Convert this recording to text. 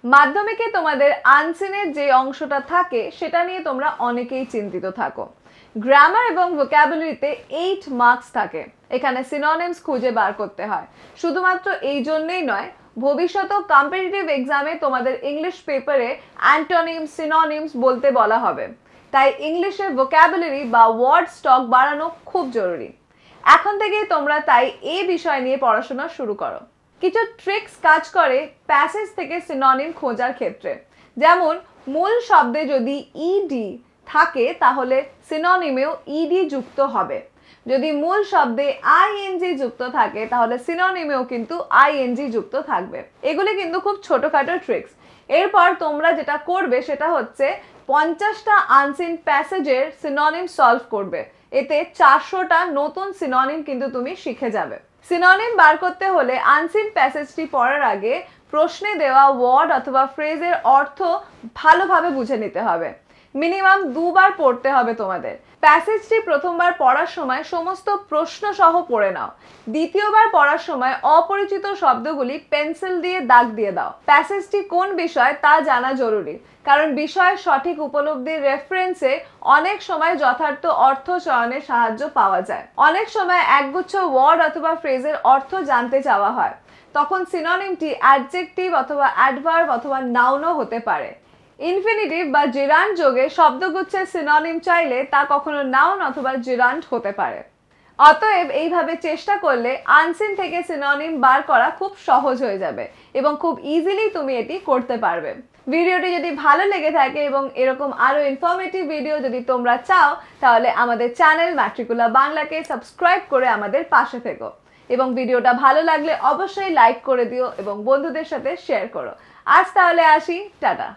মাধ্যমিকে তোমাদের আনসিনের যে অংশটা থাকে সেটা নিয়ে তোমরা অনেকেই চিন্তিত থাকো। গ্রামার এবং ভোকাবুলারিতে 8 মার্কস থাকে। এখানে সিনোনিমস খুঁজে বার করতে হয়। শুধুমাত্র এই জন্যই নয়, ভবিষ্যতে কম্পিটিটিভ এক্সামে তোমাদের ইংলিশ পেপারে অ্যান্টোনিমস, সিনোনিমস বলতে বলা হবে। তাই ইংলিশের ভোকাবুলারি বা ওয়ার্ড স্টক বাড়ানো খুব জরুরি। এখন থেকেই তোমরা তাই এই বিষয় নিয়ে পড়াশোনা শুরু করো। কিছু ট্রিক্স কাজ করে প্যাসেজ থেকে সিনোনিম খোঁজার ক্ষেত্রে। যেমন মূল শব্দে যদি ইডি থাকে তাহলে সিনোনিমেও ইডি যুক্ত হবে। যদি মূল শব্দে আইএনজি যুক্ত থাকে তাহলে সিনোনিমেও কিন্তু আইএনজি যুক্ত থাকবে। এগুলি কিন্তু খুব ছোটখাটো ট্রিক্স। এরপর তোমরা যেটা করবে সেটা হচ্ছে 50টা আনসিন প্যাসেজের সিনোনিম সলভ করবে। এতে 400টা নতুন সিনোনিম কিন্তু তুমি শিখে যাবে। সিনোনিম বার করতে হলে আনসিন প্যাসেজটি পড়ার আগে প্রশ্নে দেওয়া ওয়ার্ড অথবা ফ্রেজের অর্থ ভালোভাবে বুঝে নিতে হবে। মিনিমাম 2বার পড়তে হবে তোমাদের। প্যাসেজটি প্রথমবার পড়ার সময় সমস্ত প্রশ্ন সহ পড়ে নাও। দ্বিতীয়বার পড়ার সময় অপরিচিত শব্দগুলি পেন্সিল দিয়ে দাগ দিয়ে দাও। প্যাসেজটি কোন বিষয় তা জানা জরুরি, কারণ বিষয়ের সঠিক উপলব্ধির রেফারেন্সে অনেক সময় যথার্থ অর্থ চয়নে সাহায্য পাওয়া যায়। অনেক সময় একগুচ্ছ ওয়ার্ড অথবা ফ্রেজের অর্থ জানতে চাওয়া হয়, তখন সিনোনিমটি অ্যাডজেক্টিভ অথবা অ্যাডভার্ব অথবা নাউনও হতে পারে। ইনফিনিটিভ বা জিরান্ড যোগে শব্দগুচ্ছের সিনোনিম চাইলে তা কখনো নাউন অথবা জিরান্ড হতে পারে। অতএব এইভাবে চেষ্টা করলে আনসিন থেকে সিনোনিম বার করা খুব সহজ হয়ে যাবে এবং খুব ইজিলি তুমি এটি করতে পারবে। ভিডিওটি যদি ভালো লেগে থাকে এবং এরকম আরো ইনফরমেটিভ ভিডিও যদি তোমরা চাও তাহলে আমাদের চ্যানেল ম্যাট্রিকুলা বাংলাকে সাবস্ক্রাইব করে আমাদের পাশে থেকো এবং ভিডিওটা ভালো লাগলে অবশ্যই লাইক করে দিও এবং বন্ধুদের সাথে শেয়ার করো। আজ তাহলে আসি, টাটা।